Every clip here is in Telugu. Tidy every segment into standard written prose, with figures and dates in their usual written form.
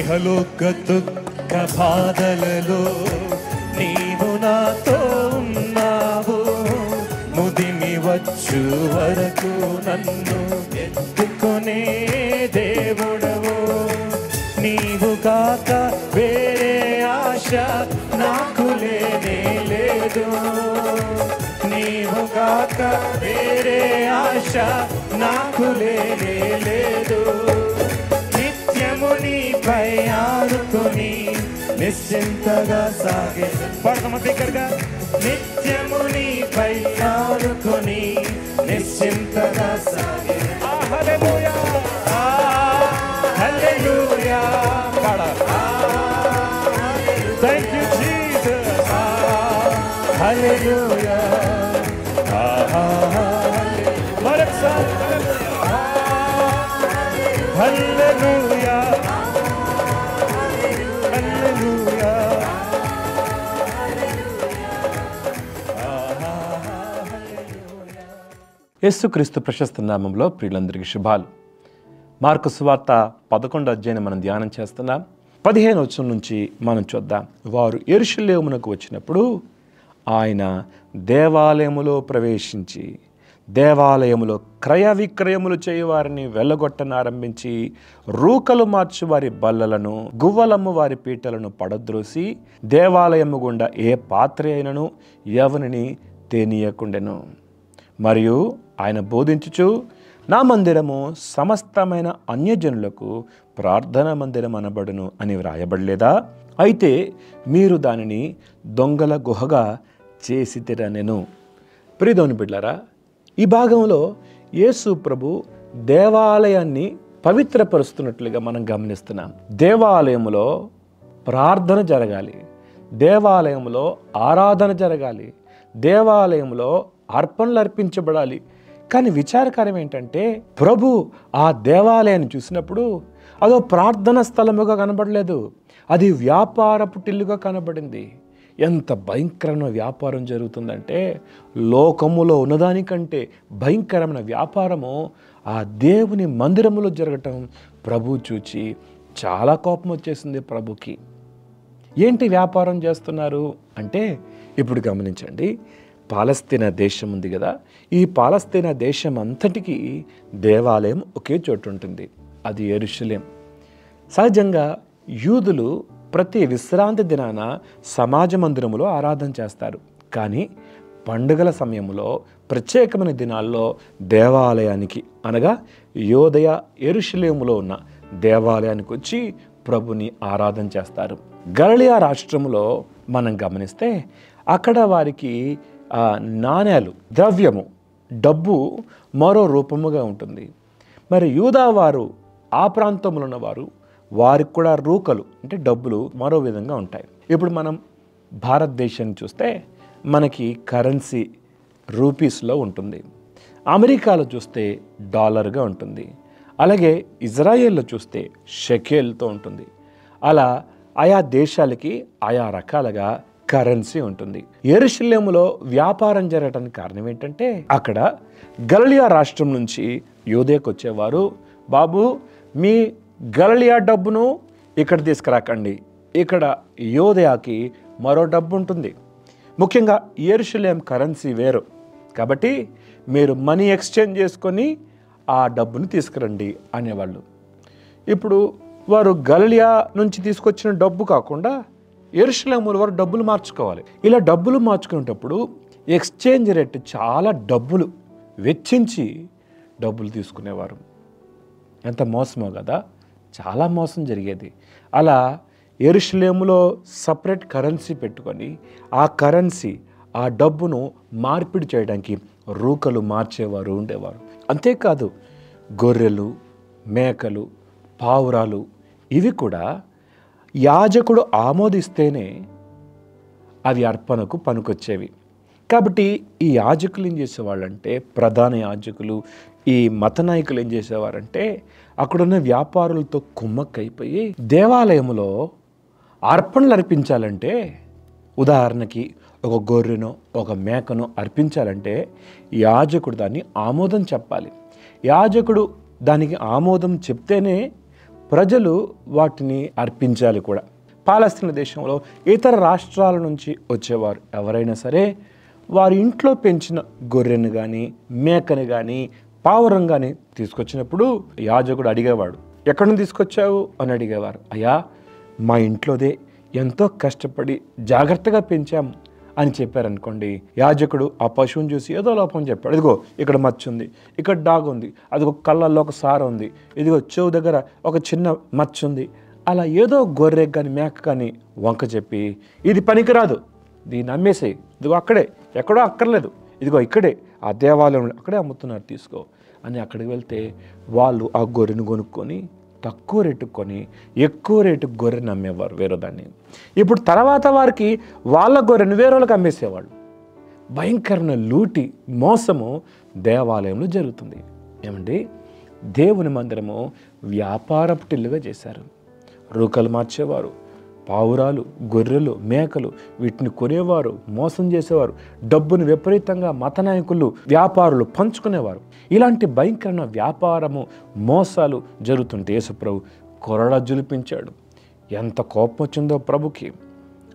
ఇహలోక దుఃఖ బాధలలో నీవు నాతో ఉన్నావు. ముదిమి వచ్చు వరకు నన్ను ఎత్తుకునే దేవుడవు. నీవు కాక వేరే ఆశ నాకు లేనే లేదు. నీవు కాక వేరే ఆశ నాకు లేనే లేదు. నిత్యము నీపై ఆనుకొని నిశ్చింతగా సాగే పడదమ దగ్గరగా. నిత్యము నీపై ఆనుకొని నిశ్చింతగా సాగే. హల్లెలూయా హల్లెలూయా థాంక్ యూ జీసస్. హల్లెలూయా మరొకసారి హల్లెలూయా హల్లెలూయా. యేసుక్రీస్తు ప్రశస్త నామంలో ప్రియులందరికీ శుభాలు. మార్కు సువార్త 11వ అధ్యాయం మనం ధ్యానం చేస్తున్నాం. 15వ వచనం నుంచి మనం చూద్దాం. వారు యెరూషలేమునకు వచ్చినప్పుడు ఆయన దేవాలయములో ప్రవేశించి దేవాలయములో క్రయ విక్రయములు చేయువారిని వెళ్ళగొట్టనారంభించి రూకలు మార్చు వారి బల్లలను గువ్వలమ్ము వారి పీటలను పడద్రోసి దేవాలయము గుండా ఏ పాత్ర అయినను ఎవరిని తేనీయకుండెను. మరియు ఆయన బోధించుచు, నా మందిరము సమస్తమైన అన్యజనులకు ప్రార్థన మందిరం అనబడును అని వ్రాయబడలేదా? అయితే మీరు దానిని దొంగల గుహగా చేసితిరనెను. ప్రియదేవుని బిడ్డలారా, ఈ భాగంలో యేసు ప్రభు దేవాలయాన్ని పవిత్రపరుస్తున్నట్లుగా మనం గమనిస్తున్నాం. దేవాలయంలో ప్రార్థన జరగాలి, దేవాలయంలో ఆరాధన జరగాలి, దేవాలయంలో అర్పణలు అర్పించబడాలి. కానీ విచారకరం ఏంటంటే ప్రభు ఆ దేవాలయాన్ని చూసినప్పుడు అదో ప్రార్థన స్థలముగా కనబడలేదు, అది వ్యాపారపు టిల్లుగా కనబడింది. ఎంత భయంకరమైన వ్యాపారం జరుగుతుందంటే లోకములో ఉన్నదానికంటే భయంకరమైన వ్యాపారము ఆ దేవుని మందిరములో జరగటం ప్రభు చూచి చాలా కోపం వచ్చేసింది ప్రభుకి. ఏంటి వ్యాపారం చేస్తున్నారు అంటే, ఇప్పుడు గమనించండి. పాలస్తీనా దేశం ఉంది కదా, ఈ పాలస్తీనా దేశం అంతటికీ దేవాలయం ఒకే చోటు ఉంటుంది, అది యెరూషలేం. సహజంగా యూదులు ప్రతి విశ్రాంతి దినాన సమాజ మందిరములో ఆరాధన చేస్తారు. కానీ పండుగల సమయంలో ప్రత్యేకమైన దినాల్లో దేవాలయానికి అనగా యోదయ యెరూషలేములో ఉన్న దేవాలయానికి వచ్చి ప్రభుని ఆరాధన చేస్తారు. గలిలయ రాష్ట్రంలో మనం గమనిస్తే అక్కడ వారికి నాణేలు, ద్రవ్యము, డబ్బు మరో రూపముగా ఉంటుంది. మరి యూదా వారు, ఆ ప్రాంతంలో ఉన్నవారు, వారికి కూడా రూకలు అంటే డబ్బులు మరో విధంగా ఉంటాయి. ఇప్పుడు మనం భారతదేశాన్ని చూస్తే మనకి కరెన్సీ రూపీస్లో ఉంటుంది, అమెరికాలో చూస్తే డాలర్గా ఉంటుంది, అలాగే ఇజ్రాయెల్లో చూస్తే షెకెల్తో ఉంటుంది. అలా ఆయా దేశాలకి ఆయా రకాలుగా కరెన్సీ ఉంటుంది. యెరూషలేములో వ్యాపారం జరగడానికి కారణం ఏంటంటే అక్కడ గలిలయ రాష్ట్రం నుంచి యూదేకు వచ్చేవారు, బాబు మీ గలిలయ డబ్బును ఇక్కడ తీసుకురాకండి, ఇక్కడ యోదయాకి మరో డబ్బు ఉంటుంది. ముఖ్యంగా యెరూషలేం కరెన్సీ వేరు కాబట్టి మీరు మనీ ఎక్స్చేంజ్ చేసుకొని ఆ డబ్బును తీసుకురండి అనేవాళ్ళు. ఇప్పుడు వారు గలిలయ నుంచి తీసుకొచ్చిన డబ్బు కాకుండా యెరూషలేములో వారు డబ్బులు మార్చుకోవాలి. ఇలా డబ్బులు మార్చుకునేటప్పుడు ఎక్స్చేంజ్ రేట్ చాలా డబ్బులు వెచ్చించి డబ్బులు తీసుకునేవారు. ఎంత మోసమో కదా, చాలా మోసం జరిగేది. అలా యెరూషలేములో సపరేట్ కరెన్సీ పెట్టుకొని ఆ కరెన్సీ, ఆ డబ్బును మార్పిడి చేయడానికి రూకలు మార్చేవారు ఉండేవారు. అంతేకాదు గొర్రెలు, మేకలు, పావురాలు ఇవి కూడా యాజకుడు ఆమోదిస్తేనే అవి అర్పణకు పనికొచ్చేవి. కాబట్టి ఈ యాజకులు ఏం చేసేవాళ్ళంటే, ప్రధాన యాజకులు, ఈ మత నాయకులు ఏం చేసేవారంటే అక్కడున్న వ్యాపారులతో కుమ్మక్కైపోయి దేవాలయంలో అర్పణలు అర్పించాలంటే, ఉదాహరణకి ఒక గొర్రెనో ఒక మేకనో అర్పించాలంటే యాజకుడు దాన్ని ఆమోదం చెప్పాలి. యాజకుడు దానికి ఆమోదం చెప్తేనే ప్రజలు వాటిని అర్పించాలి కూడా. పాలస్తీనా దేశంలో ఇతర రాష్ట్రాల నుంచి వచ్చేవారు ఎవరైనా సరే వారి ఇంట్లో పెంచిన గొర్రెను కానీ మేకని కానీ పావురం కానీ తీసుకొచ్చినప్పుడు యాజకుడు అడిగేవాడు, ఎక్కడి నుంచి తీసుకొచ్చావు అని అడిగేవారు. అయ్యా, మా ఇంట్లోదే ఎంతో కష్టపడి జాగ్రత్తగా పెంచాం అని చెప్పారనుకోండి, యాజకుడు ఆ పశువుని చూసి ఏదో లోపం చెప్పాడు. ఇదిగో ఇక్కడ మచ్చ ఉంది, ఇక్కడ డాగ్ ఉంది, అదిగో కళ్ళల్లో ఒక సార ఉంది, ఇదిగో చెవు దగ్గర ఒక చిన్న మచ్చ ఉంది, అలా ఏదో గొర్రె కానీ మేక కానీ వంక చెప్పి ఇది పనికిరాదు, దీన్ని అమ్మేసేయి, ఇదిగో అక్కడే ఎక్కడో అక్కర్లేదు, ఇదిగో ఇక్కడే ఆ దేవాలయంలో అక్కడే అమ్ముతున్నారు తీసుకో అని అక్కడికి వెళ్తే వాళ్ళు ఆ గొర్రెను కొనుక్కొని తక్కువ రేటుకు కొని ఎక్కువ రేటుకు గొర్రెను అమ్మేవారు వేరే దాన్ని. ఇప్పుడు తర్వాత వారికి వాళ్ళ గొర్రెను వేరే వాళ్ళకి అమ్మేసేవాళ్ళు. భయంకరమైన లూటి మోసము దేవాలయంలో జరుగుతుంది. ఏమండి, దేవుని మందిరము వ్యాపారపు టిల్లుగా చేశారు. రూకలు మార్చేవారు, పావురాలు, గొర్రెలు, మేకలు వీటిని కొనేవారు, మోసం చేసేవారు, డబ్బును విపరీతంగా మత నాయకులు, వ్యాపారులు పంచుకునేవారు. ఇలాంటి భయంకరమైన వ్యాపారము, మోసాలు జరుగుతుంటే యేసుప్రభు కొరడా జులిపించాడు. ఎంత కోపం వచ్చిందో ప్రభుకి.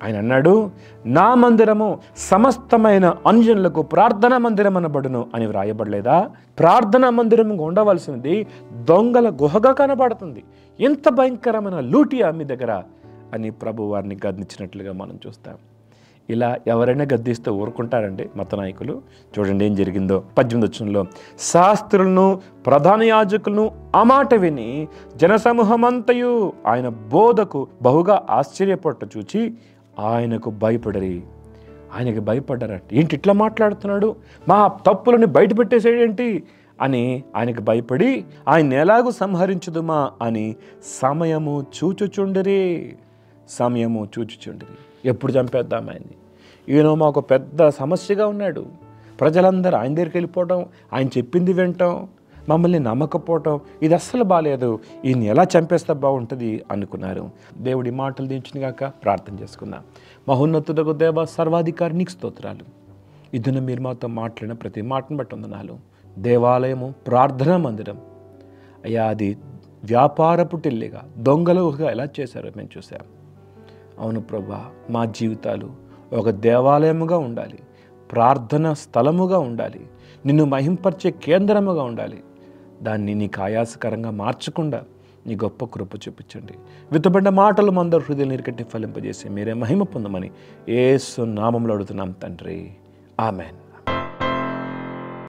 ఆయన అన్నాడు, నా మందిరము సమస్తమైన అన్యులకు ప్రార్థనా మందిరం అనబడును అని వ్రాయబడలేదా? ప్రార్థనా మందిరం ఉండవలసినది దొంగల గుహగా కనబడుతుంది. ఎంత భయంకరమైన లూటియా మీ దగ్గర అని ప్రభు వారిని గద్దించినట్లుగా మనం చూస్తాం. ఇలా ఎవరైనా గద్దిస్తే ఊరుకుంటారండి మత నాయకులు? చూడండి ఏం జరిగిందో 18వ వచనంలో, శాస్త్రులను ప్రధాన యాజకులను ఆ మాట విని జనసమూహమంతయు ఆయన బోధకు బహుగా ఆశ్చర్యపట్ట చూచి ఆయనకు భయపడరి. ఆయనకి భయపడ్డారట. ఏంటి ఇట్లా మాట్లాడుతున్నాడు, మా తప్పులను బయట పెట్టేసేయంటి అని ఆయనకు భయపడి ఆయన ఎలాగూ సంహరించుదుమా అని సమయము చూచుచుండిరి. ఎప్పుడు చంపేద్దాం ఆయన్ని, ఈయన మాకు పెద్ద సమస్యగా ఉన్నాడు, ప్రజలందరూ ఆయన దగ్గరికి వెళ్ళిపోవడం, ఆయన చెప్పింది వినటం, మమ్మల్ని నమ్మకపోవటం, ఇది అస్సలు బాగాలేదు, ఈయన ఎలా చంపేస్తే బాగుంటుంది అనుకున్నారు. దేవుడి మాటలు దించినగాక ప్రార్థన చేసుకుందాం. మహోన్నతుడగు దేవ, సర్వాధికారి నీకు స్తోత్రాలు. ఇదిన మీరు మాతో మాట్లాడిన ప్రతి మాటను బట్టి వందనాలు. దేవాలయము ప్రార్థనా మందిరం అయ్యా, అది వ్యాపారపు టిల్లిగా దొంగలుగా ఎలా చేశారో మేము చూసాం. అవును ప్రభా, మా జీవితాలు ఒక దేవాలయముగా ఉండాలి, ప్రార్థన స్థలముగా ఉండాలి, నిన్ను మహింపరిచే కేంద్రముగా ఉండాలి. దాన్ని నీకు ఆయాసకరంగా మార్చకుండా నీ గొప్ప కృప చూపించండి. విత్తబడిన మాటలు మందరు హృదయం నీరుకట్టి ఫలింపజేసి మీరే మహిమ పొందమని యేసు నామములో అడుగుతున్నాం తండ్రి. ఆమెన్.